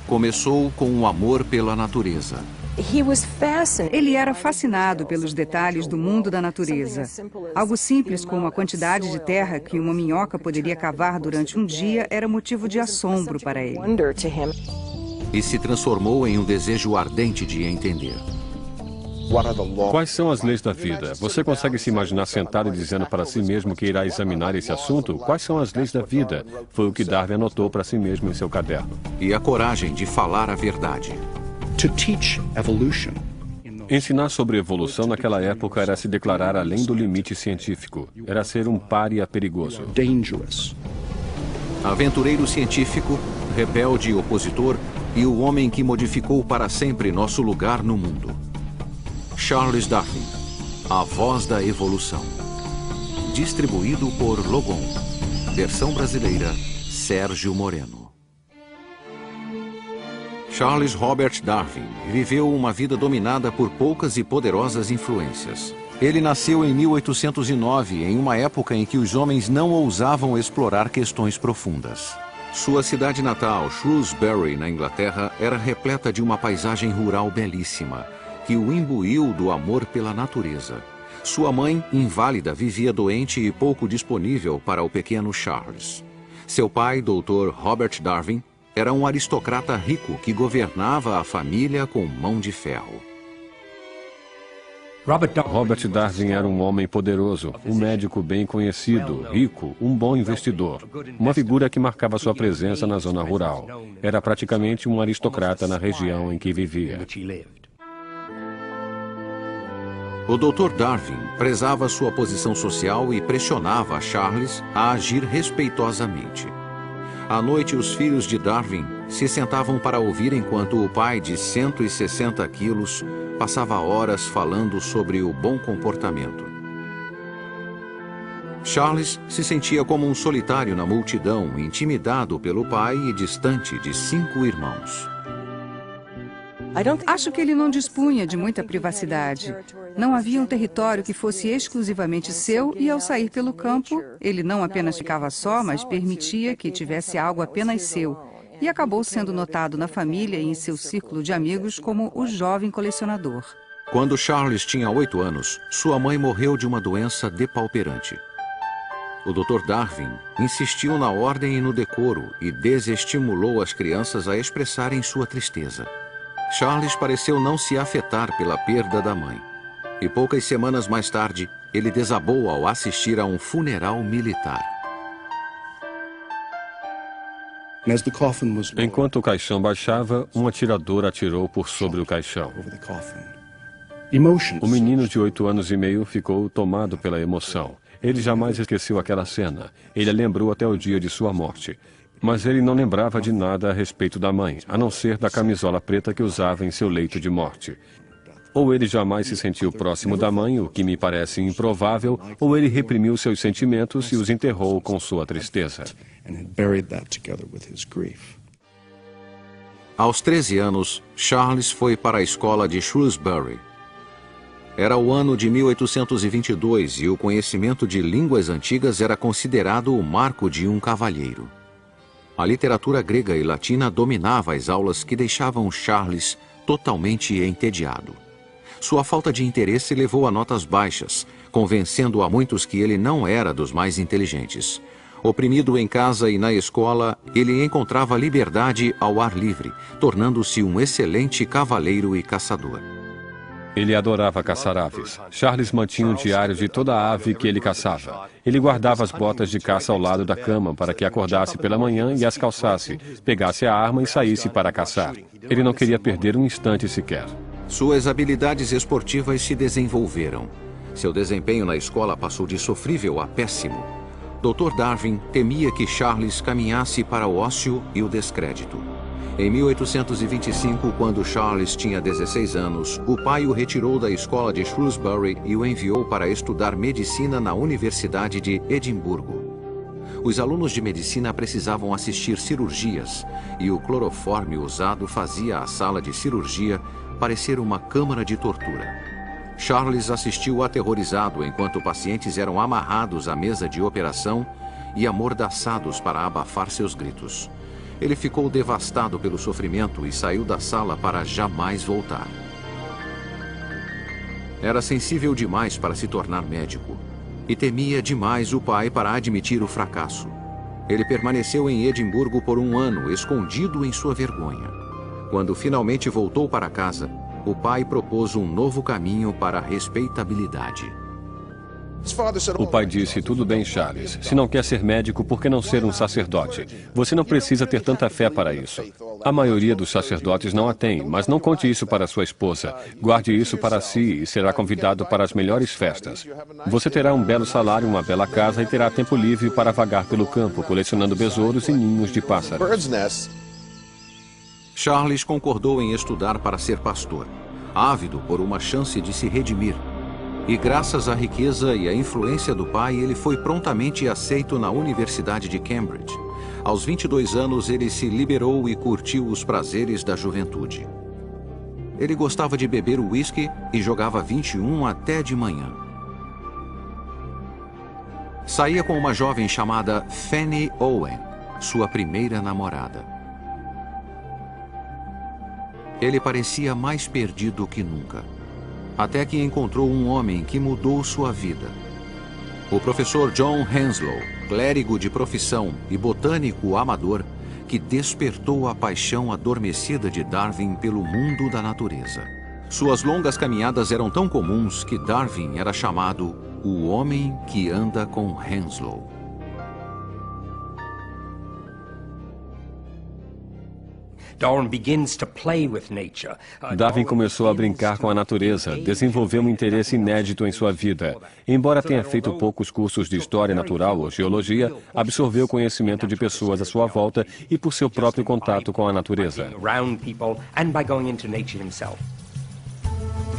começou com um amor pela natureza. Ele era fascinado pelos detalhes do mundo da natureza. Algo simples como a quantidade de terra que uma minhoca poderia cavar durante um dia era motivo de assombro para ele. E se transformou em um desejo ardente de entender. Quais são as leis da vida? Você consegue se imaginar sentado e dizendo para si mesmo que irá examinar esse assunto? Quais são as leis da vida? Foi o que Darwin anotou para si mesmo em seu caderno. E a coragem de falar a verdade. Ensinar sobre evolução naquela época era se declarar além do limite científico. Era ser um pária perigoso. Aventureiro científico, rebelde opositor e o homem que modificou para sempre nosso lugar no mundo. Charles Darwin, a voz da evolução. Distribuído por Logon. Versão brasileira, Sérgio Moreno. Charles Robert Darwin viveu uma vida dominada por poucas e poderosas influências. Ele nasceu em 1809, em uma época em que os homens não ousavam explorar questões profundas. Sua cidade natal, Shrewsbury, na Inglaterra, era repleta de uma paisagem rural belíssima, que o imbuiu do amor pela natureza. Sua mãe, inválida, vivia doente e pouco disponível para o pequeno Charles. Seu pai, Dr. Robert Darwin, era um aristocrata rico que governava a família com mão de ferro. Robert Darwin era um homem poderoso, um médico bem conhecido, rico, um bom investidor. Uma figura que marcava sua presença na zona rural. Era praticamente um aristocrata na região em que vivia. O Dr. Darwin prezava sua posição social e pressionava Charles a agir respeitosamente. À noite, os filhos de Darwin se sentavam para ouvir enquanto o pai, de 160 quilos, passava horas falando sobre o bom comportamento. Charles se sentia como um solitário na multidão, intimidado pelo pai e distante de 5 irmãos. Acho que ele não dispunha de muita privacidade. Não havia um território que fosse exclusivamente seu e, ao sair pelo campo, ele não apenas ficava só, mas permitia que tivesse algo apenas seu. E acabou sendo notado na família e em seu círculo de amigos como o jovem colecionador. Quando Charles tinha 8 anos, sua mãe morreu de uma doença depauperante. O Dr. Darwin insistiu na ordem e no decoro e desestimulou as crianças a expressarem sua tristeza. Charles pareceu não se afetar pela perda da mãe. E poucas semanas mais tarde, ele desabou ao assistir a um funeral militar. Enquanto o caixão baixava, um atirador atirou por sobre o caixão. O menino de 8 anos e meio ficou tomado pela emoção. Ele jamais esqueceu aquela cena. Ele a lembrou até o dia de sua morte. Mas ele não lembrava de nada a respeito da mãe, a não ser da camisola preta que usava em seu leito de morte. Ou ele jamais se sentiu próximo da mãe, o que me parece improvável, ou ele reprimiu seus sentimentos e os enterrou com sua tristeza. Aos 13 anos, Charles foi para a escola de Shrewsbury. Era o ano de 1822 e o conhecimento de línguas antigas era considerado o marco de um cavalheiro. A literatura grega e latina dominava as aulas que deixavam Charles totalmente entediado. Sua falta de interesse levou a notas baixas, convencendo a muitos que ele não era dos mais inteligentes. Oprimido em casa e na escola, ele encontrava liberdade ao ar livre, tornando-se um excelente cavaleiro e caçador. Ele adorava caçar aves. Charles mantinha um diário de toda a ave que ele caçava. Ele guardava as botas de caça ao lado da cama para que acordasse pela manhã e as calçasse, pegasse a arma e saísse para caçar. Ele não queria perder um instante sequer. Suas habilidades esportivas se desenvolveram. Seu desempenho na escola passou de sofrível a péssimo. Dr. Darwin temia que Charles caminhasse para o ócio e o descrédito. Em 1825, quando Charles tinha 16 anos, o pai o retirou da escola de Shrewsbury e o enviou para estudar medicina na Universidade de Edimburgo. Os alunos de medicina precisavam assistir cirurgias e o cloroforme usado fazia a sala de cirurgia parecer uma câmara de tortura. Charles assistiu aterrorizado enquanto pacientes eram amarrados à mesa de operação e amordaçados para abafar seus gritos. Ele ficou devastado pelo sofrimento e saiu da sala para jamais voltar. Era sensível demais para se tornar médico e temia demais o pai para admitir o fracasso. Ele permaneceu em Edimburgo por 1 ano, escondido em sua vergonha. Quando finalmente voltou para casa, o pai propôs um novo caminho para a respeitabilidade. O pai disse, tudo bem, Charles. Se não quer ser médico, por que não ser um sacerdote? Você não precisa ter tanta fé para isso. A maioria dos sacerdotes não a tem, mas não conte isso para sua esposa. Guarde isso para si e será convidado para as melhores festas. Você terá um belo salário, uma bela casa e terá tempo livre para vagar pelo campo, colecionando besouros e ninhos de pássaros. Charles concordou em estudar para ser pastor, ávido por uma chance de se redimir. E graças à riqueza e à influência do pai, ele foi prontamente aceito na Universidade de Cambridge. Aos 22 anos, ele se liberou e curtiu os prazeres da juventude. Ele gostava de beber uísque e jogava 21 até de manhã. Saía com uma jovem chamada Fanny Owen, sua primeira namorada. Ele parecia mais perdido que nunca. Até que encontrou um homem que mudou sua vida. O professor John Henslow, clérigo de profissão e botânico amador, que despertou a paixão adormecida de Darwin pelo mundo da natureza. Suas longas caminhadas eram tão comuns que Darwin era chamado o homem que anda com Henslow. Darwin começou a brincar com a natureza, desenvolveu um interesse inédito em sua vida. Embora tenha feito poucos cursos de história natural ou geologia, absorveu conhecimento de pessoas à sua volta e por seu próprio contato com a natureza.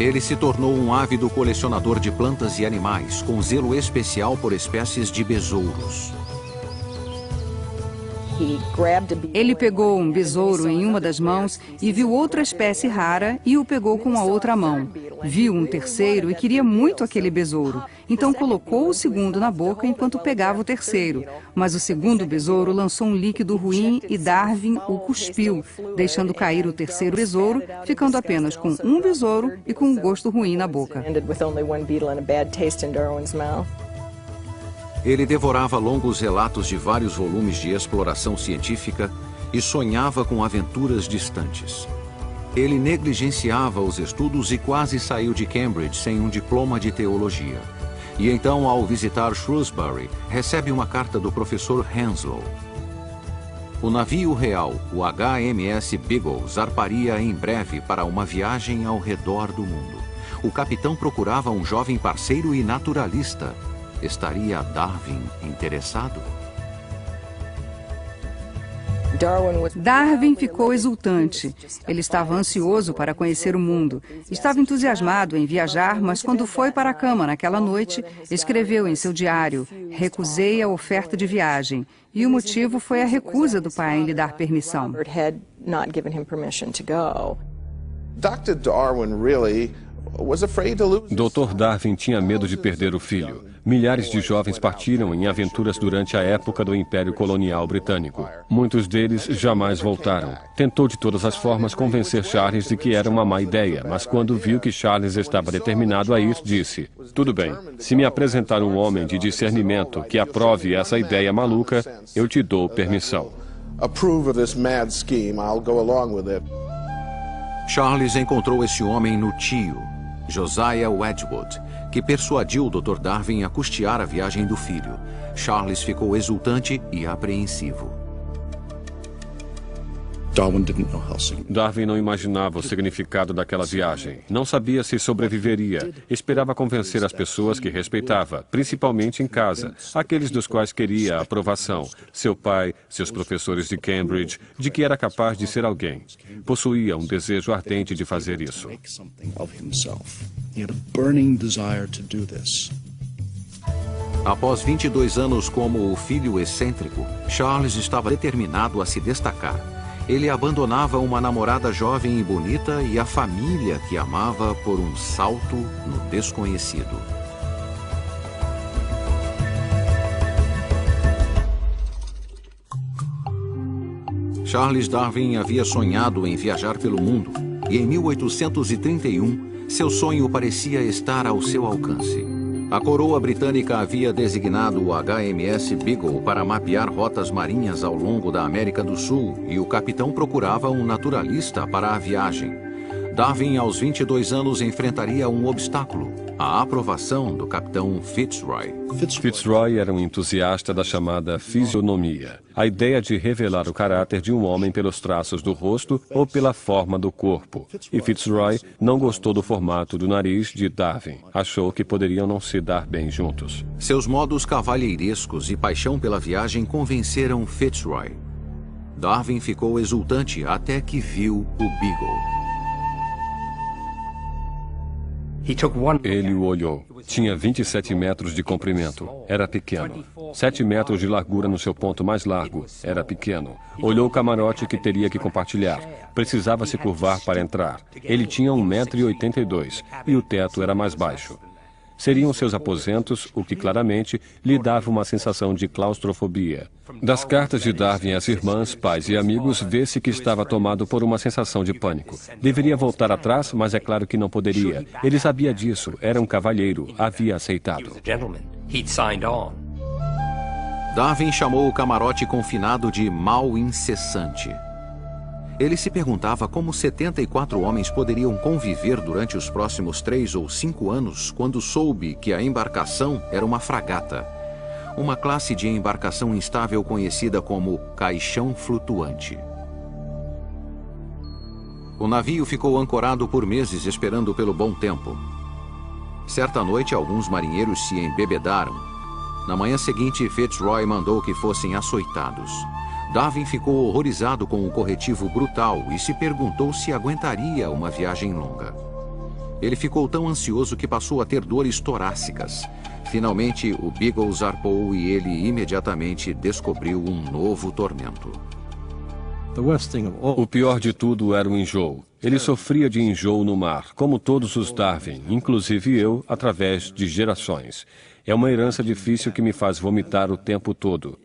Ele se tornou um ávido colecionador de plantas e animais, com zelo especial por espécies de besouros. Ele pegou um besouro em uma das mãos e viu outra espécie rara e o pegou com a outra mão. Viu um terceiro e queria muito aquele besouro. Então colocou o segundo na boca enquanto pegava o terceiro. Mas o segundo besouro lançou um líquido ruim e Darwin o cuspiu, deixando cair o terceiro besouro, ficando apenas com um besouro e com um gosto ruim na boca. Ele devorava longos relatos de vários volumes de exploração científica e sonhava com aventuras distantes. Ele negligenciava os estudos e quase saiu de Cambridge sem um diploma de teologia. E então, ao visitar Shrewsbury, recebe uma carta do professor Henslow. O navio real, o HMS Beagle, zarparia em breve para uma viagem ao redor do mundo. O capitão procurava um jovem parceiro e naturalista. Estaria Darwin interessado? Darwin ficou exultante. Ele estava ansioso para conhecer o mundo. Estava entusiasmado em viajar, mas quando foi para a cama naquela noite, escreveu em seu diário: "Recusei a oferta de viagem." E o motivo foi a recusa do pai em lhe dar permissão. Dr. Darwin tinha medo de perder o filho. Milhares de jovens partiram em aventuras durante a época do Império Colonial Britânico. Muitos deles jamais voltaram. Tentou de todas as formas convencer Charles de que era uma má ideia, mas quando viu que Charles estava determinado a ir, disse: "Tudo bem, se me apresentar um homem de discernimento que aprove essa ideia maluca, eu te dou permissão." Charles encontrou esse homem no tio, Josiah Wedgwood, que persuadiu o Dr. Darwin a custear a viagem do filho. Charles ficou exultante e apreensivo. Darwin não imaginava o significado daquela viagem. Não sabia se sobreviveria. Esperava convencer as pessoas que respeitava, principalmente em casa, aqueles dos quais queria a aprovação. Seu pai, seus professores de Cambridge, de que era capaz de ser alguém. Possuía um desejo ardente de fazer isso. Após 22 anos como o filho excêntrico, Charles estava determinado a se destacar. Ele abandonava uma namorada jovem e bonita e a família que amava por um salto no desconhecido. Charles Darwin havia sonhado em viajar pelo mundo e em 1831 seu sonho parecia estar ao seu alcance. A coroa britânica havia designado o HMS Beagle para mapear rotas marinhas ao longo da América do Sul e o capitão procurava um naturalista para a viagem. Darwin, aos 22 anos, enfrentaria um obstáculo: a aprovação do capitão Fitzroy. Fitzroy era um entusiasta da chamada fisionomia, a ideia de revelar o caráter de um homem pelos traços do rosto ou pela forma do corpo. E Fitzroy não gostou do formato do nariz de Darwin. Achou que poderiam não se dar bem juntos. Seus modos cavalheirescos e paixão pela viagem convenceram Fitzroy. Darwin ficou exultante até que viu o Beagle. Ele o olhou. Tinha 27 metros de comprimento. Era pequeno. 7 metros de largura no seu ponto mais largo. Era pequeno. Olhou o camarote que teria que compartilhar. Precisava se curvar para entrar. Ele tinha 1,82 m e o teto era mais baixo. Seriam seus aposentos, o que claramente lhe dava uma sensação de claustrofobia. Das cartas de Darwin às irmãs, pais e amigos, vê-se que estava tomado por uma sensação de pânico. Deveria voltar atrás, mas é claro que não poderia. Ele sabia disso, era um cavalheiro, havia aceitado. Darwin chamou o camarote confinado de mal incessante. Ele se perguntava como 74 homens poderiam conviver durante os próximos 3 ou 5 anos quando soube que a embarcação era uma fragata, uma classe de embarcação instável conhecida como caixão flutuante. O navio ficou ancorado por meses esperando pelo bom tempo. Certa noite, alguns marinheiros se embebedaram. Na manhã seguinte, Fitzroy mandou que fossem açoitados. Darwin ficou horrorizado com o corretivo brutal e se perguntou se aguentaria uma viagem longa. Ele ficou tão ansioso que passou a ter dores torácicas. Finalmente, o Beagle zarpou e ele imediatamente descobriu um novo tormento. O pior de tudo era o enjoo. Ele sofria de enjoo no mar, como todos os Darwin, inclusive eu, através de gerações. É uma herança difícil que me faz vomitar o tempo todo.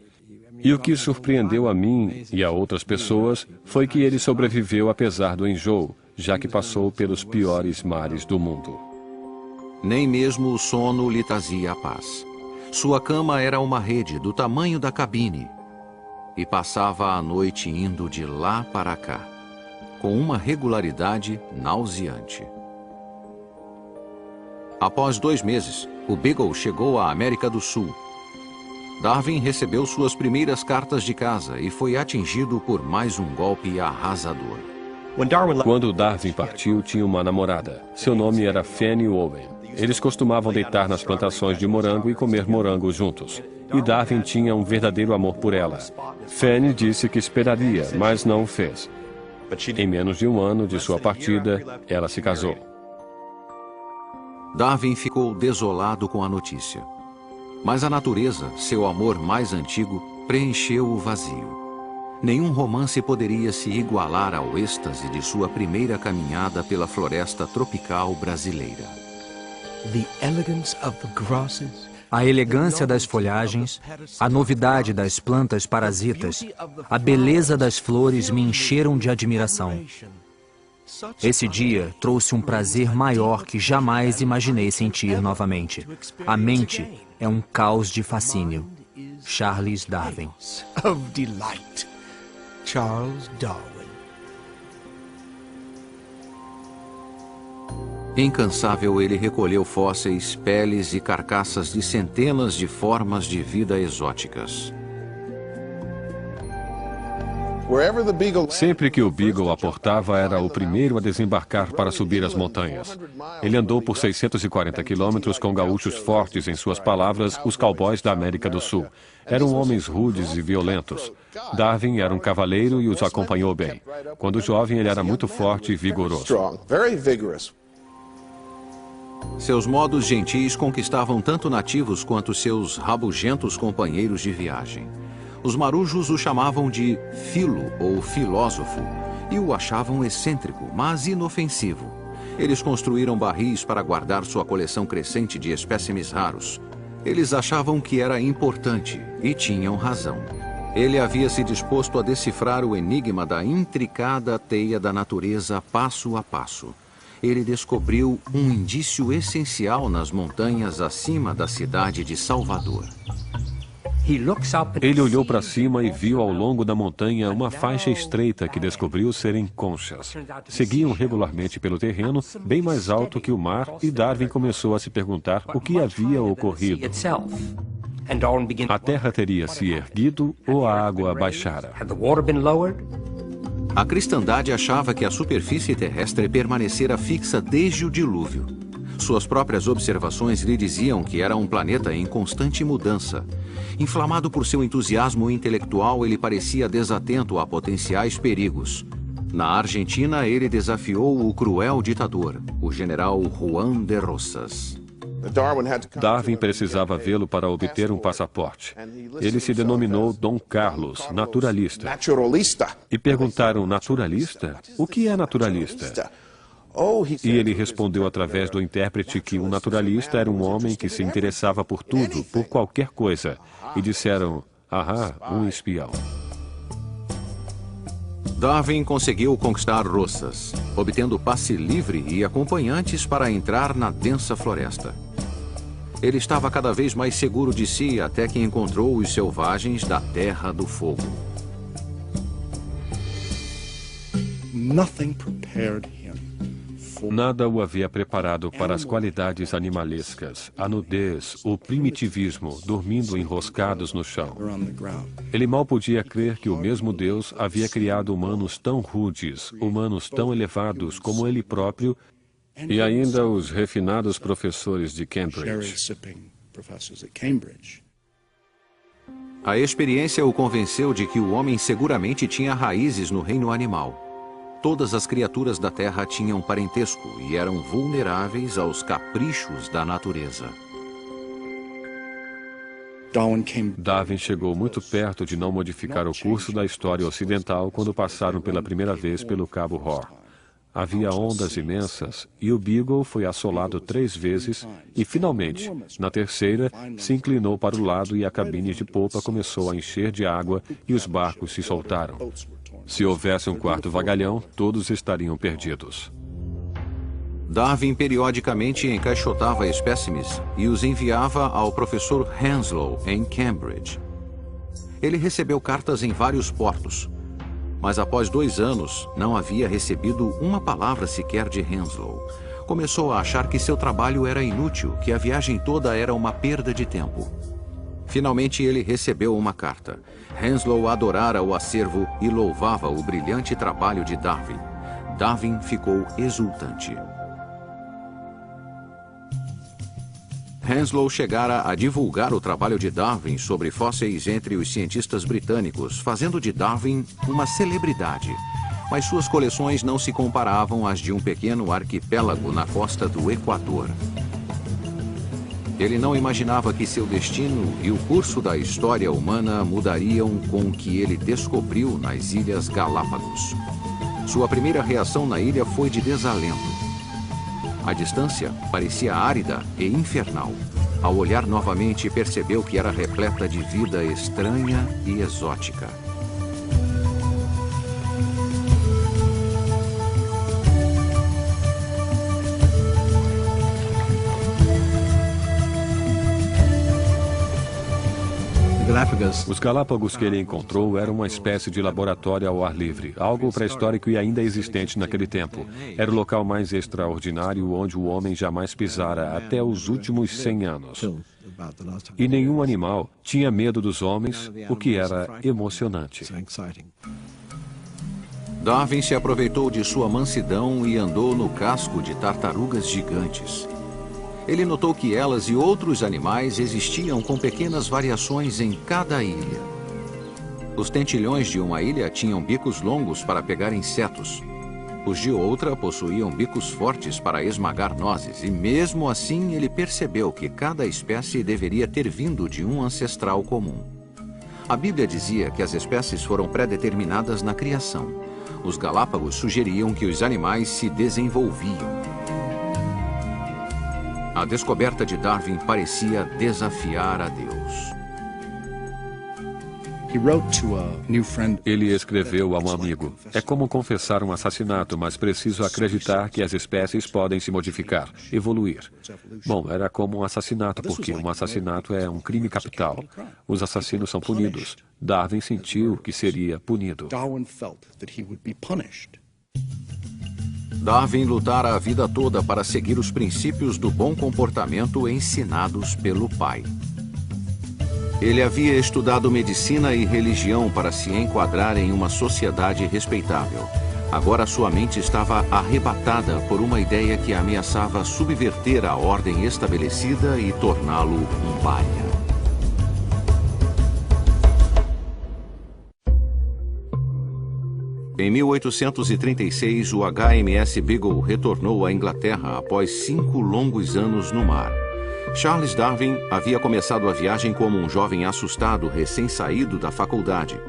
E o que surpreendeu a mim e a outras pessoas foi que ele sobreviveu apesar do enjoo, já que passou pelos piores mares do mundo. Nem mesmo o sono lhe trazia a paz. Sua cama era uma rede do tamanho da cabine e passava a noite indo de lá para cá, com uma regularidade nauseante. Após 2 meses, o Beagle chegou à América do Sul. Darwin recebeu suas primeiras cartas de casa e foi atingido por mais um golpe arrasador. Quando Darwin partiu, tinha uma namorada. Seu nome era Fanny Owen. Eles costumavam deitar nas plantações de morango e comer morango juntos. E Darwin tinha um verdadeiro amor por ela. Fanny disse que esperaria, mas não o fez. Em menos de 1 ano de sua partida, ela se casou. Darwin ficou desolado com a notícia. Mas a natureza, seu amor mais antigo, preencheu o vazio. Nenhum romance poderia se igualar ao êxtase de sua primeira caminhada pela floresta tropical brasileira. A elegância das folhagens, a novidade das plantas parasitas, a beleza das flores me encheram de admiração. Esse dia trouxe um prazer maior que jamais imaginei sentir novamente. A mente é um caos de fascínio. Charles Darwin. Charles Darwin. Incansável, ele recolheu fósseis, peles e carcaças de centenas de formas de vida exóticas. Sempre que o Beagle aportava, era o primeiro a desembarcar para subir as montanhas. Ele andou por 640 quilômetros com gaúchos fortes, em suas palavras, os cowboys da América do Sul. Eram homens rudes e violentos. Darwin era um cavaleiro e os acompanhou bem. Quando jovem, ele era muito forte e vigoroso. Seus modos gentis conquistavam tanto nativos quanto seus rabugentos companheiros de viagem. Os marujos o chamavam de filo ou filósofo e o achavam excêntrico, mas inofensivo. Eles construíram barris para guardar sua coleção crescente de espécimes raros. Eles achavam que era importante e tinham razão. Ele havia se disposto a decifrar o enigma da intricada teia da natureza passo a passo. Ele descobriu um indício essencial nas montanhas acima da cidade de Salvador. Ele olhou para cima e viu ao longo da montanha uma faixa estreita que descobriu serem conchas. Seguiam regularmente pelo terreno, bem mais alto que o mar, e Darwin começou a se perguntar o que havia ocorrido. A terra teria se erguido ou a água baixara? A cristandade achava que a superfície terrestre permanecera fixa desde o dilúvio. Suas próprias observações lhe diziam que era um planeta em constante mudança. Inflamado por seu entusiasmo intelectual, ele parecia desatento a potenciais perigos. Na Argentina, ele desafiou o cruel ditador, o general Juan de Rosas. Darwin precisava vê-lo para obter um passaporte. Ele se denominou Dom Carlos, naturalista. E perguntaram, naturalista? O que é naturalista? E ele respondeu através do intérprete que um naturalista era um homem que se interessava por tudo, por qualquer coisa. E disseram, um espião. Darwin conseguiu conquistar Rosas, obtendo passe livre e acompanhantes para entrar na densa floresta. Ele estava cada vez mais seguro de si até que encontrou os selvagens da Terra do Fogo. Nada o havia preparado para as qualidades animalescas, a nudez, o primitivismo, dormindo enroscados no chão. Ele mal podia crer que o mesmo Deus havia criado humanos tão rudes, humanos tão elevados como ele próprio, e ainda os refinados professores de Cambridge. A experiência o convenceu de que o homem seguramente tinha raízes no reino animal. Todas as criaturas da Terra tinham parentesco e eram vulneráveis aos caprichos da natureza. Darwin chegou muito perto de não modificar o curso da história ocidental quando passaram pela primeira vez pelo Cabo Horn. Havia ondas imensas e o Beagle foi assolado 3 vezes e, finalmente, na terceira, se inclinou para o lado e a cabine de popa começou a encher de água e os barcos se soltaram. Se houvesse um quarto vagalhão, todos estariam perdidos. Darwin periodicamente encaixotava espécimes e os enviava ao professor Henslow, em Cambridge. Ele recebeu cartas em vários portos, mas após 2 anos não havia recebido uma palavra sequer de Henslow. Começou a achar que seu trabalho era inútil, que a viagem toda era uma perda de tempo. Finalmente ele recebeu uma carta. Henslow adorara o acervo e louvava o brilhante trabalho de Darwin. Darwin ficou exultante. Henslow chegara a divulgar o trabalho de Darwin sobre fósseis entre os cientistas britânicos, fazendo de Darwin uma celebridade. Mas suas coleções não se comparavam às de um pequeno arquipélago na costa do Equador. Ele não imaginava que seu destino e o curso da história humana mudariam com o que ele descobriu nas Ilhas Galápagos. Sua primeira reação na ilha foi de desalento. A distância parecia árida e infernal. Ao olhar novamente, percebeu que era repleta de vida estranha e exótica. Os Galápagos que ele encontrou eram uma espécie de laboratório ao ar livre, algo pré-histórico e ainda existente naquele tempo. Era o local mais extraordinário onde o homem jamais pisara até os últimos 100 anos. E nenhum animal tinha medo dos homens, o que era emocionante. Darwin se aproveitou de sua mansidão e andou no casco de tartarugas gigantes. Ele notou que elas e outros animais existiam com pequenas variações em cada ilha. Os tentilhões de uma ilha tinham bicos longos para pegar insetos. Os de outra possuíam bicos fortes para esmagar nozes, e mesmo assim ele percebeu que cada espécie deveria ter vindo de um ancestral comum. A Bíblia dizia que as espécies foram pré-determinadas na criação. Os Galápagos sugeriam que os animais se desenvolviam. A descoberta de Darwin parecia desafiar a Deus. Ele escreveu a um amigo: é como confessar um assassinato, mas preciso acreditar que as espécies podem se modificar, evoluir. Bom, era como um assassinato, porque um assassinato é um crime capital. Os assassinos são punidos. Darwin sentiu que seria punido. Darwin lutara a vida toda para seguir os princípios do bom comportamento ensinados pelo pai. Ele havia estudado medicina e religião para se enquadrar em uma sociedade respeitável. Agora sua mente estava arrebatada por uma ideia que ameaçava subverter a ordem estabelecida e torná-lo um pária. Em 1836, o HMS Beagle retornou à Inglaterra após 5 longos anos no mar. Charles Darwin havia começado a viagem como um jovem assustado recém-saído da faculdade.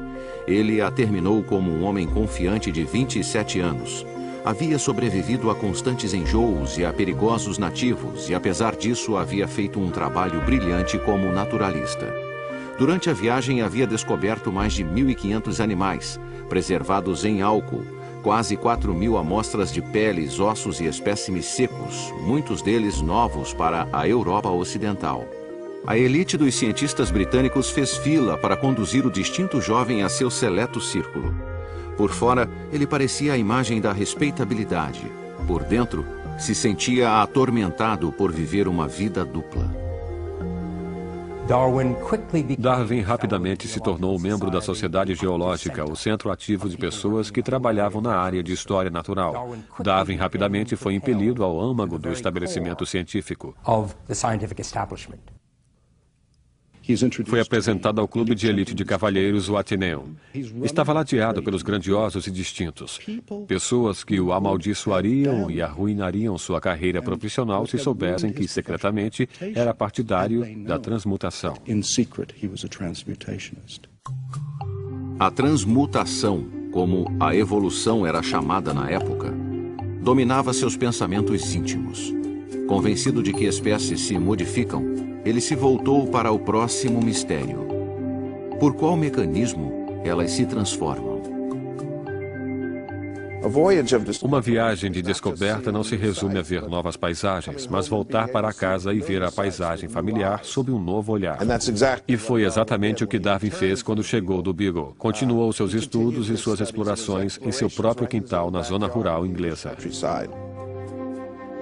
Ele a terminou como um homem confiante de 27 anos. Havia sobrevivido a constantes enjoos e a perigosos nativos e, apesar disso, havia feito um trabalho brilhante como naturalista. Durante a viagem, havia descoberto mais de 1.500 animais, preservados em álcool, quase 4.000 amostras de peles, ossos e espécimes secos, muitos deles novos para a Europa Ocidental. A elite dos cientistas britânicos fez fila para conduzir o distinto jovem a seu seleto círculo. Por fora, ele parecia a imagem da respeitabilidade. Por dentro, se sentia atormentado por viver uma vida dupla. Darwin rapidamente se tornou membro da Sociedade Geológica, o centro ativo de pessoas que trabalhavam na área de história natural. Darwin rapidamente foi impelido ao âmago do estabelecimento científico. Foi apresentado ao clube de elite de cavalheiros, o Athenaeum. Estava ladeado pelos grandiosos e distintos. Pessoas que o amaldiçoariam e arruinariam sua carreira profissional se soubessem que, secretamente, era partidário da transmutação. A transmutação, como a evolução era chamada na época, dominava seus pensamentos íntimos. Convencido de que espécies se modificam, ele se voltou para o próximo mistério. Por qual mecanismo elas se transformam? Uma viagem de descoberta não se resume a ver novas paisagens, mas voltar para casa e ver a paisagem familiar sob um novo olhar. E foi exatamente o que Darwin fez quando chegou do Beagle. Continuou seus estudos e suas explorações em seu próprio quintal na zona rural inglesa.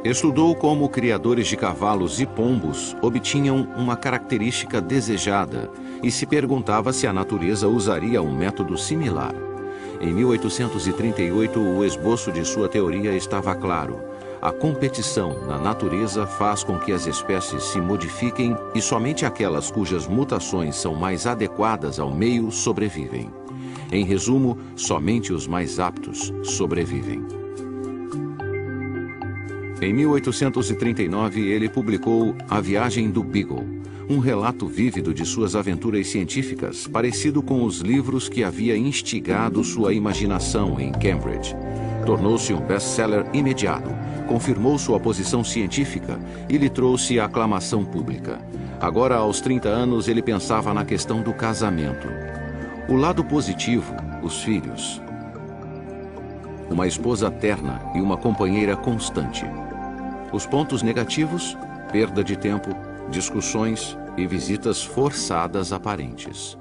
Estudou como criadores de cavalos e pombos obtinham uma característica desejada e se perguntava se a natureza usaria um método similar. Em 1838, o esboço de sua teoria estava claro. A competição na natureza faz com que as espécies se modifiquem e somente aquelas cujas mutações são mais adequadas ao meio sobrevivem. Em resumo, somente os mais aptos sobrevivem. Em 1839, ele publicou A Viagem do Beagle, um relato vívido de suas aventuras científicas, parecido com os livros que havia instigado sua imaginação em Cambridge. Tornou-se um best-seller imediato, confirmou sua posição científica e lhe trouxe a aclamação pública. Agora, aos 30 anos, ele pensava na questão do casamento. O lado positivo, os filhos. Uma esposa terna e uma companheira constante. Os pontos negativos, perda de tempo, discussões e visitas forçadas aparentes.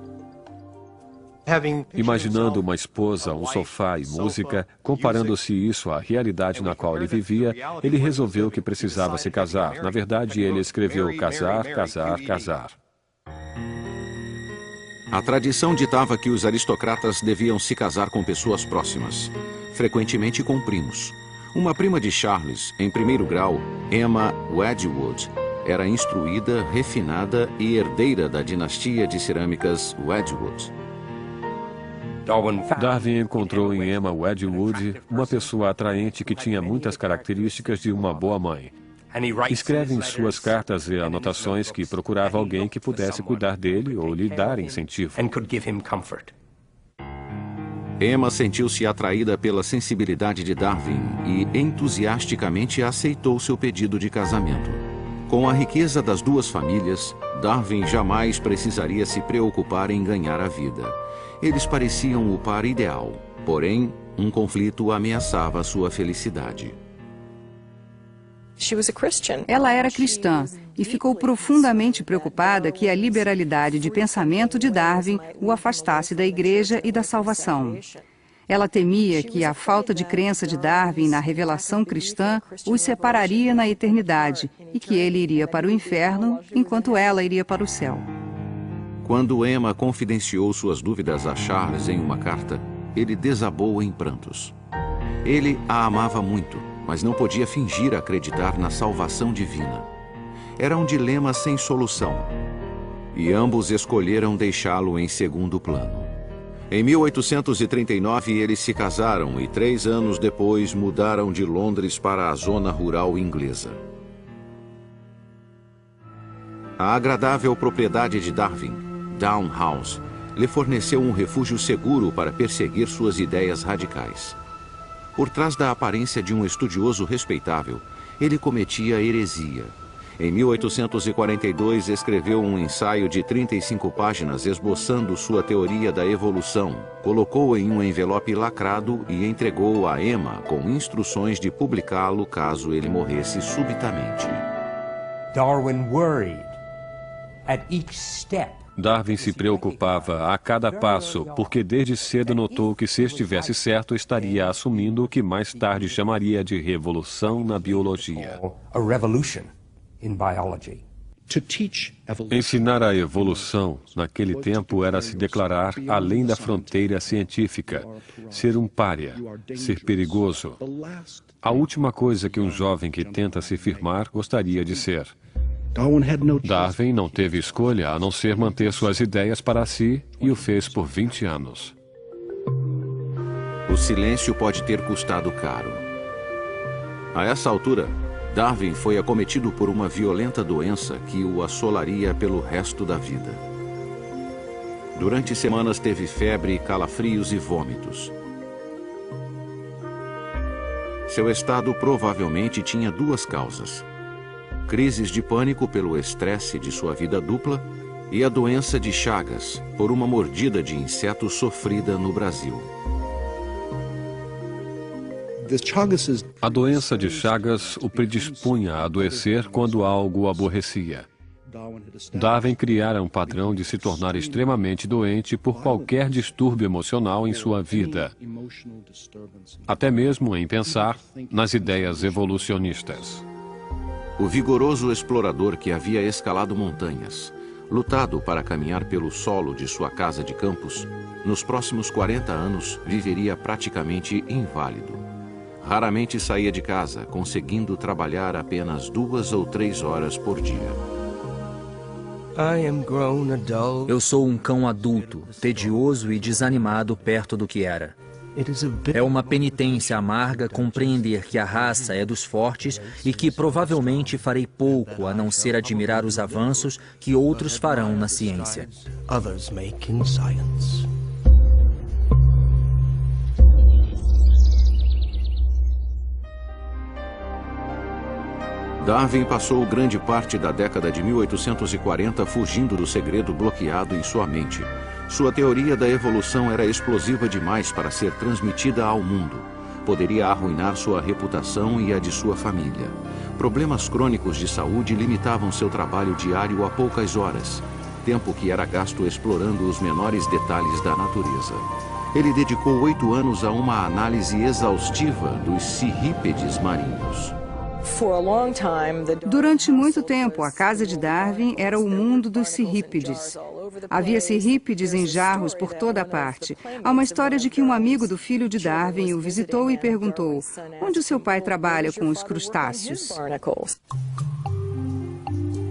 Imaginando uma esposa, um sofá e música, comparando-se isso à realidade na qual ele vivia, ele resolveu que precisava se casar. Na verdade, ele escreveu casar, casar, casar. A tradição ditava que os aristocratas deviam se casar com pessoas próximas, frequentemente com primos. Uma prima de Charles, em primeiro grau, Emma Wedgwood, era instruída, refinada e herdeira da dinastia de cerâmicas Wedgwood. Darwin encontrou em Emma Wedgwood uma pessoa atraente que tinha muitas características de uma boa mãe. Escreve em suas cartas e anotações que procurava alguém que pudesse cuidar dele ou lhe dar incentivo. Emma sentiu-se atraída pela sensibilidade de Darwin e entusiasticamente aceitou seu pedido de casamento. Com a riqueza das duas famílias, Darwin jamais precisaria se preocupar em ganhar a vida. Eles pareciam o par ideal, porém, um conflito ameaçava sua felicidade. Ela era cristã e ficou profundamente preocupada que a liberalidade de pensamento de Darwin o afastasse da igreja e da salvação. Ela temia que a falta de crença de Darwin na revelação cristã os separaria na eternidade e que ele iria para o inferno enquanto ela iria para o céu. Quando Emma confidenciou suas dúvidas a Charles em uma carta, ele desabou em prantos. Ele a amava muito, mas não podia fingir acreditar na salvação divina. Era um dilema sem solução, e ambos escolheram deixá-lo em segundo plano. Em 1839, eles se casaram e 3 anos depois mudaram de Londres para a zona rural inglesa. A agradável propriedade de Darwin, Down House, lhe forneceu um refúgio seguro para perseguir suas ideias radicais. Por trás da aparência de um estudioso respeitável, ele cometia heresia. Em 1842, escreveu um ensaio de 35 páginas esboçando sua teoria da evolução, colocou-o em um envelope lacrado e entregou-o a Emma com instruções de publicá-lo caso ele morresse subitamente. Darwin worried at each step. Darwin se preocupava a cada passo, porque desde cedo notou que se estivesse certo, estaria assumindo o que mais tarde chamaria de revolução na biologia. Ensinar a evolução, naquele tempo, era se declarar além da fronteira científica, ser um pária, ser perigoso. A última coisa que um jovem que tenta se firmar gostaria de ser. Darwin não teve escolha a não ser manter suas ideias para si e o fez por 20 anos. O silêncio pode ter custado caro. A essa altura, Darwin foi acometido por uma violenta doença que o assolaria pelo resto da vida. Durante semanas teve febre, calafrios e vômitos. Seu estado provavelmente tinha 2 causas: crises de pânico pelo estresse de sua vida dupla e a doença de Chagas, por uma mordida de inseto sofrida no Brasil. A doença de Chagas o predispunha a adoecer quando algo o aborrecia. Darwin criara um padrão de se tornar extremamente doente por qualquer distúrbio emocional em sua vida, até mesmo em pensar nas ideias evolucionistas. O vigoroso explorador que havia escalado montanhas, lutado para caminhar pelo solo de sua casa de campos, nos próximos 40 anos viveria praticamente inválido. Raramente saía de casa, conseguindo trabalhar apenas 2 ou 3 horas por dia. Eu sou um cão adulto, tedioso e desanimado perto do que era. É uma penitência amarga compreender que a raça é dos fortes e que provavelmente farei pouco a não ser admirar os avanços que outros farão na ciência. Darwin passou grande parte da década de 1840 fugindo do segredo bloqueado em sua mente. Sua teoria da evolução era explosiva demais para ser transmitida ao mundo. Poderia arruinar sua reputação e a de sua família. Problemas crônicos de saúde limitavam seu trabalho diário a poucas horas, tempo que era gasto explorando os menores detalhes da natureza. Ele dedicou 8 anos a uma análise exaustiva dos cirrípedes marinhos. Durante muito tempo, a casa de Darwin era o mundo dos cirrípedes. Havia cirrípedes em jarros por toda a parte. Há uma história de que um amigo do filho de Darwin o visitou e perguntou: onde o seu pai trabalha com os crustáceos?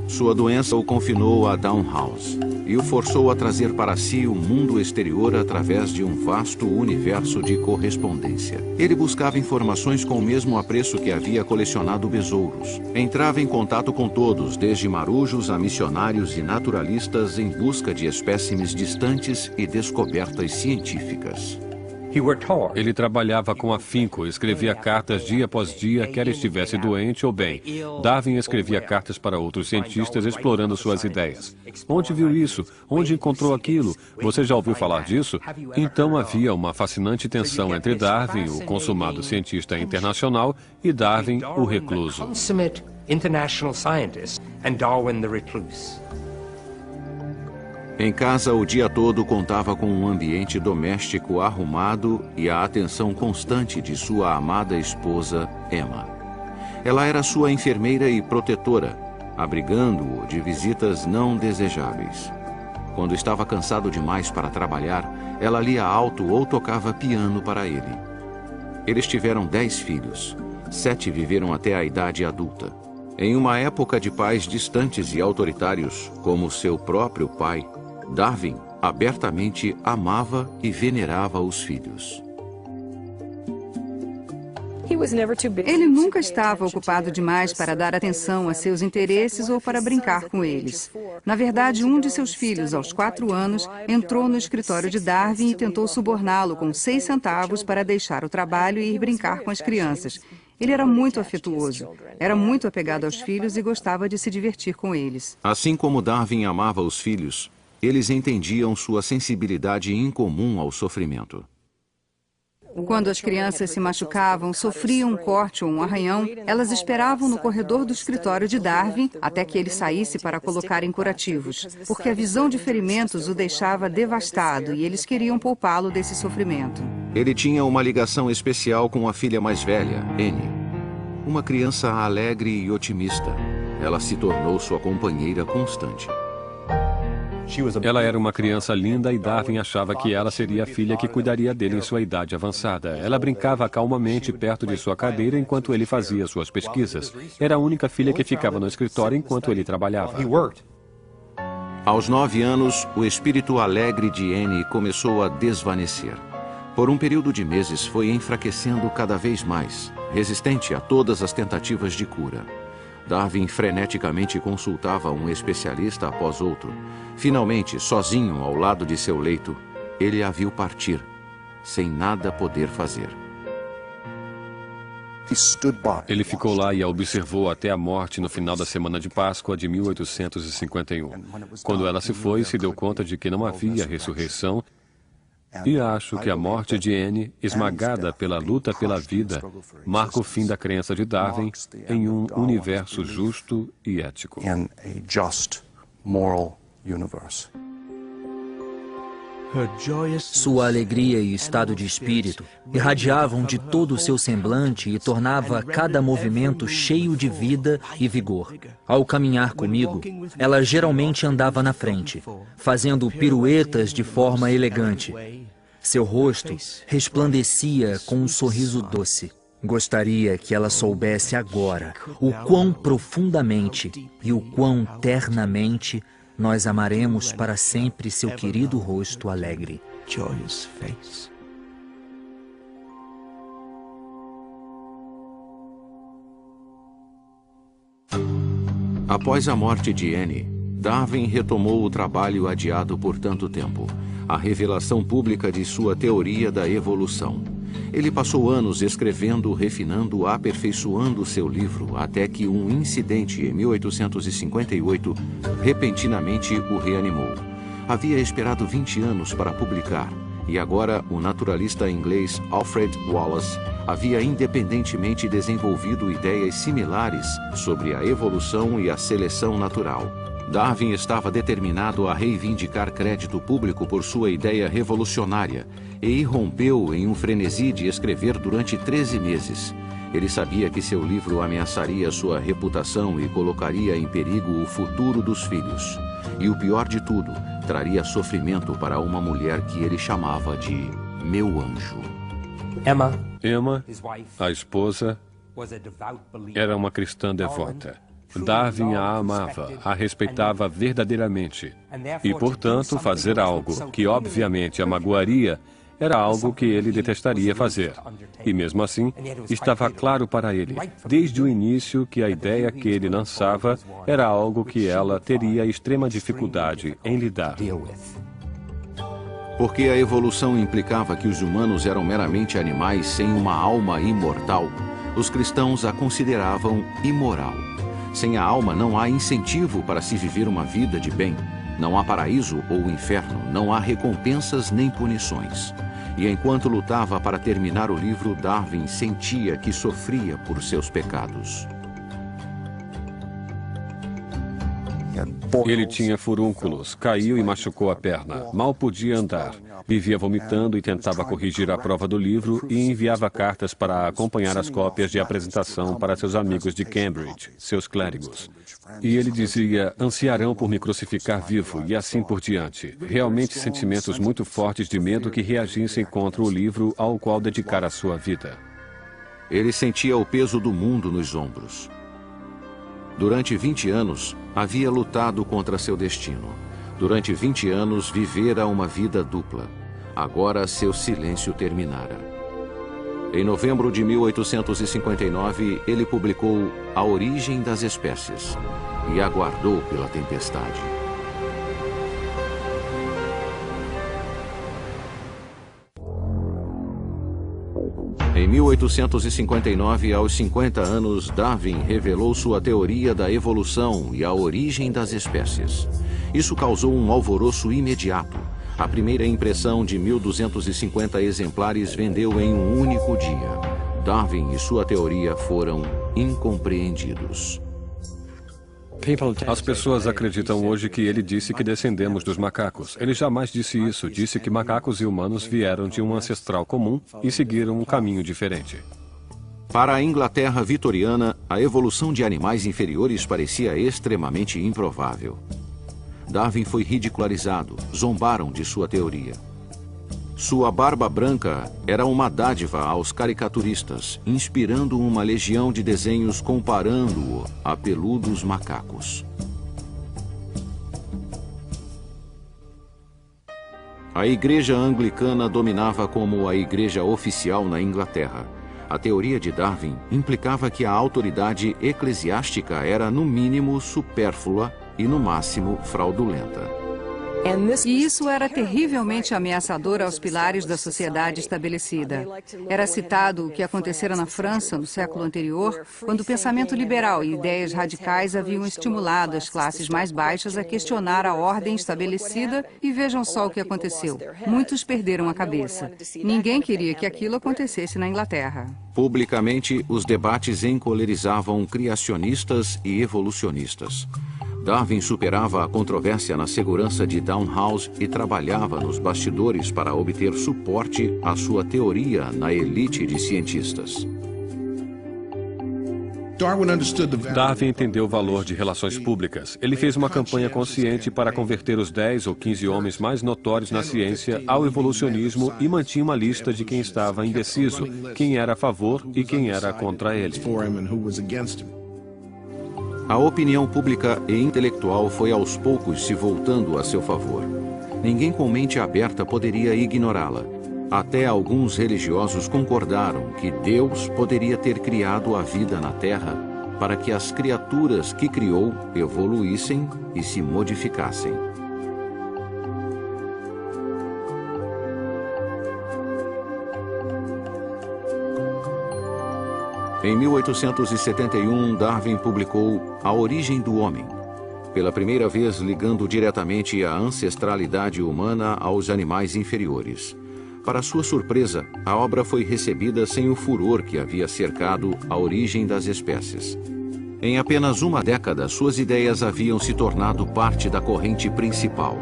Sua doença o confinou a Down House e o forçou a trazer para si o mundo exterior através de um vasto universo de correspondência. Ele buscava informações com o mesmo apreço que havia colecionado besouros. Entrava em contato com todos, desde marujos a missionários e naturalistas, em busca de espécimes distantes e descobertas científicas. Ele trabalhava com afinco, escrevia cartas dia após dia, quer estivesse doente ou bem. Darwin escrevia cartas para outros cientistas explorando suas ideias. Onde viu isso? Onde encontrou aquilo? Você já ouviu falar disso? Então havia uma fascinante tensão entre Darwin, o consumado cientista internacional, e Darwin, o recluso. Em casa, o dia todo contava com um ambiente doméstico arrumado e a atenção constante de sua amada esposa, Emma. Ela era sua enfermeira e protetora, abrigando-o de visitas não desejáveis. Quando estava cansado demais para trabalhar, ela lia alto ou tocava piano para ele. Eles tiveram 10 filhos. 7 viveram até a idade adulta. Em uma época de pais distantes e autoritários, como seu próprio pai, Darwin abertamente amava e venerava os filhos. Ele nunca estava ocupado demais para dar atenção a seus interesses ou para brincar com eles. Na verdade, um de seus filhos, aos 4 anos, entrou no escritório de Darwin e tentou suborná-lo com 6 centavos para deixar o trabalho e ir brincar com as crianças. Ele era muito afetuoso, era muito apegado aos filhos e gostava de se divertir com eles. Assim como Darwin amava os filhos, eles entendiam sua sensibilidade incomum ao sofrimento. Quando as crianças se machucavam, sofriam um corte ou um arranhão, elas esperavam no corredor do escritório de Darwin até que ele saísse para colocarem curativos, porque a visão de ferimentos o deixava devastado e eles queriam poupá-lo desse sofrimento. Ele tinha uma ligação especial com a filha mais velha, Annie. Uma criança alegre e otimista. Ela se tornou sua companheira constante. Ela era uma criança linda e Darwin achava que ela seria a filha que cuidaria dele em sua idade avançada. Ela brincava calmamente perto de sua cadeira enquanto ele fazia suas pesquisas. Era a única filha que ficava no escritório enquanto ele trabalhava. Aos 9 anos, o espírito alegre de Annie começou a desvanecer. Por um período de meses, foi enfraquecendo cada vez mais, resistente a todas as tentativas de cura. Darwin freneticamente consultava um especialista após outro. Finalmente, sozinho ao lado de seu leito, ele a viu partir, sem nada poder fazer. Ele ficou lá e a observou até a morte no final da semana de Páscoa de 1851. Quando ela se foi, se deu conta de que não havia ressurreição. E acho que a morte de Annie, esmagada pela luta pela vida, marca o fim da crença de Darwin em um universo justo e ético. Sua alegria e estado de espírito irradiavam de todo o seu semblante e tornava cada movimento cheio de vida e vigor. Ao caminhar comigo, ela geralmente andava na frente, fazendo piruetas de forma elegante. Seu rosto resplandecia com um sorriso doce. Gostaria que ela soubesse agora o quão profundamente e o quão ternamente nós amaremos para sempre seu querido rosto alegre. Após a morte de Annie, Darwin retomou o trabalho adiado por tanto tempo, a revelação pública de sua teoria da evolução. Ele passou anos escrevendo, refinando, aperfeiçoando seu livro, até que um incidente em 1858 repentinamente o reanimou. Havia esperado 20 anos para publicar, e agora o naturalista inglês Alfred Wallace havia independentemente desenvolvido ideias similares sobre a evolução e a seleção natural. Darwin estava determinado a reivindicar crédito público por sua ideia revolucionária e irrompeu em um frenesi de escrever durante 13 meses. Ele sabia que seu livro ameaçaria sua reputação e colocaria em perigo o futuro dos filhos. E o pior de tudo, traria sofrimento para uma mulher que ele chamava de meu anjo. Emma, a esposa, era uma cristã devota. Darwin a amava, a respeitava verdadeiramente. E, portanto, fazer algo que obviamente a magoaria era algo que ele detestaria fazer. E mesmo assim, estava claro para ele, desde o início, que a ideia que ele lançava era algo que ela teria extrema dificuldade em lidar. Porque a evolução implicava que os humanos eram meramente animais sem uma alma imortal, os cristãos a consideravam imoral. Sem a alma não há incentivo para se viver uma vida de bem. Não há paraíso ou inferno, não há recompensas nem punições. E enquanto lutava para terminar o livro, Darwin sentia que sofria por seus pecados. Ele tinha furúnculos, caiu e machucou a perna. Mal podia andar. Vivia vomitando e tentava corrigir a prova do livro e enviava cartas para acompanhar as cópias de apresentação para seus amigos de Cambridge, seus clérigos. E ele dizia, ansiarão por me crucificar vivo e assim por diante. Realmente sentimentos muito fortes de medo que reagissem contra o livro ao qual dedicara a sua vida. Ele sentia o peso do mundo nos ombros. Durante 20 anos, havia lutado contra seu destino. Durante 20 anos, vivera uma vida dupla. Agora, seu silêncio terminara. Em novembro de 1859, ele publicou A Origem das Espécies e aguardou pela tempestade. Em 1859, aos 50 anos, Darwin revelou sua teoria da evolução e a origem das espécies. Isso causou um alvoroço imediato. A primeira impressão de 1.250 exemplares vendeu em um único dia. Darwin e sua teoria foram incompreendidos. As pessoas acreditam hoje que ele disse que descendemos dos macacos. Ele jamais disse isso. Disse que macacos e humanos vieram de um ancestral comum e seguiram um caminho diferente. Para a Inglaterra vitoriana, a evolução de animais inferiores parecia extremamente improvável. Darwin foi ridicularizado, zombaram de sua teoria. Sua barba branca era uma dádiva aos caricaturistas, inspirando uma legião de desenhos comparando-o a peludos macacos. A igreja anglicana dominava como a igreja oficial na Inglaterra. A teoria de Darwin implicava que a autoridade eclesiástica era, no mínimo, supérflua e, no máximo, fraudulenta. E isso era terrivelmente ameaçador aos pilares da sociedade estabelecida. Era citado o que acontecera na França no século anterior, quando o pensamento liberal e ideias radicais haviam estimulado as classes mais baixas a questionar a ordem estabelecida e vejam só o que aconteceu. Muitos perderam a cabeça. Ninguém queria que aquilo acontecesse na Inglaterra. Publicamente, os debates encolerizavam criacionistas e evolucionistas. Darwin superava a controvérsia na segurança de Downhouse e trabalhava nos bastidores para obter suporte à sua teoria na elite de cientistas. Darwin entendeu o valor de relações públicas. Ele fez uma campanha consciente para converter os 10 ou 15 homens mais notórios na ciência ao evolucionismo e mantinha uma lista de quem estava indeciso, quem era a favor e quem era contra ele. A opinião pública e intelectual foi aos poucos se voltando a seu favor. Ninguém com mente aberta poderia ignorá-la. Até alguns religiosos concordaram que Deus poderia ter criado a vida na Terra para que as criaturas que criou evoluíssem e se modificassem. Em 1871, Darwin publicou A Origem do Homem, pela primeira vez ligando diretamente a ancestralidade humana aos animais inferiores. Para sua surpresa, a obra foi recebida sem o furor que havia cercado a origem das espécies. Em apenas uma década, suas ideias haviam se tornado parte da corrente principal,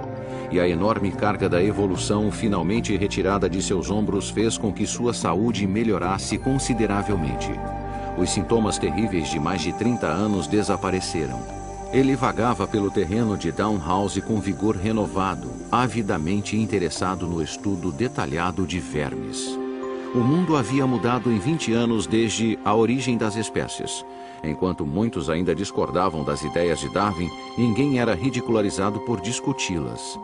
e a enorme carga da evolução finalmente retirada de seus ombros fez com que sua saúde melhorasse consideravelmente. Os sintomas terríveis de mais de 30 anos desapareceram. Ele vagava pelo terreno de Downhouse com vigor renovado, avidamente interessado no estudo detalhado de vermes. O mundo havia mudado em 20 anos desde A Origem das Espécies. Enquanto muitos ainda discordavam das ideias de Darwin, ninguém era ridicularizado por discuti-las.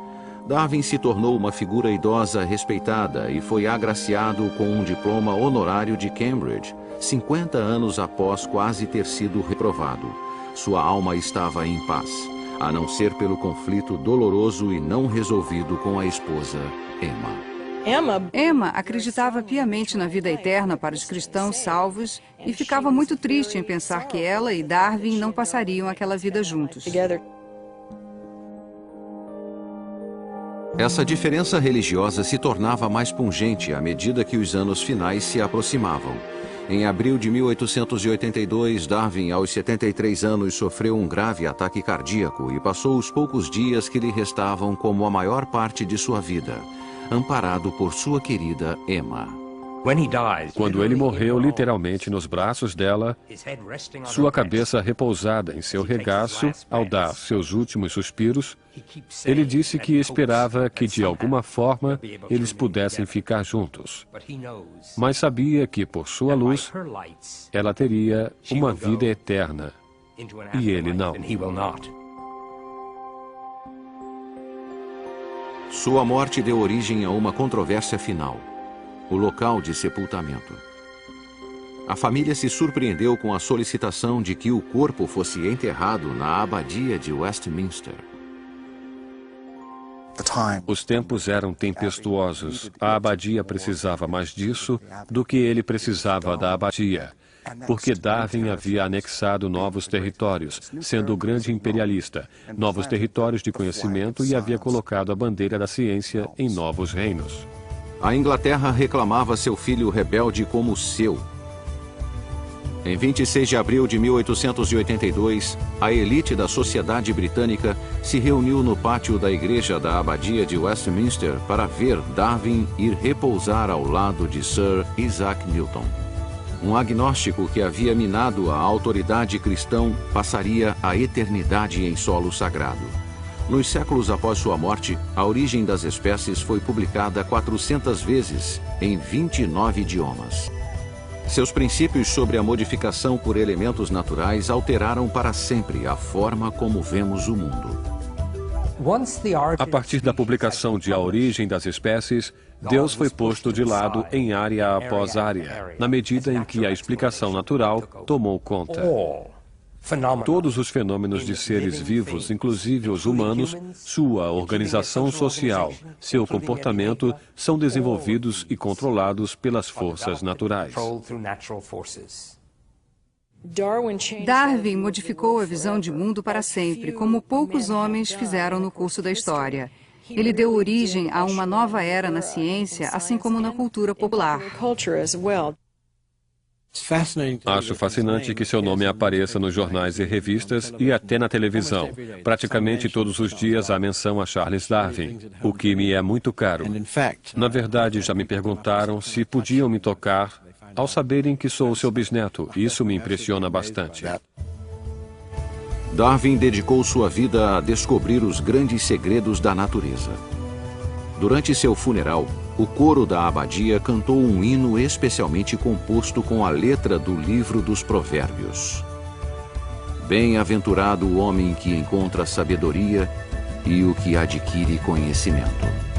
Darwin se tornou uma figura idosa respeitada e foi agraciado com um diploma honorário de Cambridge, 50 anos após quase ter sido reprovado. Sua alma estava em paz, a não ser pelo conflito doloroso e não resolvido com a esposa, Emma. Emma acreditava piamente na vida eterna para os cristãos salvos e ficava muito triste em pensar que ela e Darwin não passariam aquela vida juntos. Essa diferença religiosa se tornava mais pungente à medida que os anos finais se aproximavam. Em abril de 1882, Darwin, aos 73 anos, sofreu um grave ataque cardíaco e passou os poucos dias que lhe restavam como a maior parte de sua vida, amparado por sua querida Emma. Quando ele morreu literalmente nos braços dela, sua cabeça repousada em seu regaço, ao dar seus últimos suspiros, ele disse que esperava que, de alguma forma, eles pudessem ficar juntos. Mas sabia que, por sua luz, ela teria uma vida eterna. E ele não. Sua morte deu origem a uma controvérsia final: o local de sepultamento. A família se surpreendeu com a solicitação de que o corpo fosse enterrado na abadia de Westminster. Os tempos eram tempestuosos. A abadia precisava mais disso do que ele precisava da abadia, porque Darwin havia anexado novos territórios, sendo o grande imperialista, novos territórios de conhecimento, e havia colocado a bandeira da ciência em novos reinos. A Inglaterra reclamava seu filho rebelde como seu. Em 26 de abril de 1882, a elite da sociedade britânica se reuniu no pátio da igreja da abadia de Westminster para ver Darwin ir repousar ao lado de Sir Isaac Newton. Um agnóstico que havia minado a autoridade cristã passaria a eternidade em solo sagrado. Nos séculos após sua morte, A Origem das Espécies foi publicada 400 vezes em 29 idiomas. Seus princípios sobre a modificação por elementos naturais alteraram para sempre a forma como vemos o mundo. A partir da publicação de A Origem das Espécies, Deus foi posto de lado em área após área, na medida em que a explicação natural tomou conta. Todos os fenômenos de seres vivos, inclusive os humanos, sua organização social, seu comportamento, são desenvolvidos e controlados pelas forças naturais. Darwin modificou a visão de mundo para sempre, como poucos homens fizeram no curso da história. Ele deu origem a uma nova era na ciência, assim como na cultura popular. Acho fascinante que seu nome apareça nos jornais e revistas e até na televisão. Praticamente todos os dias há menção a Charles Darwin, o que me é muito caro. Na verdade, já me perguntaram se podiam me tocar ao saberem que sou seu bisneto. Isso me impressiona bastante. Darwin dedicou sua vida a descobrir os grandes segredos da natureza. Durante seu funeral, o coro da abadia cantou um hino especialmente composto com a letra do livro dos Provérbios. Bem-aventurado o homem que encontra sabedoria e o que adquire conhecimento.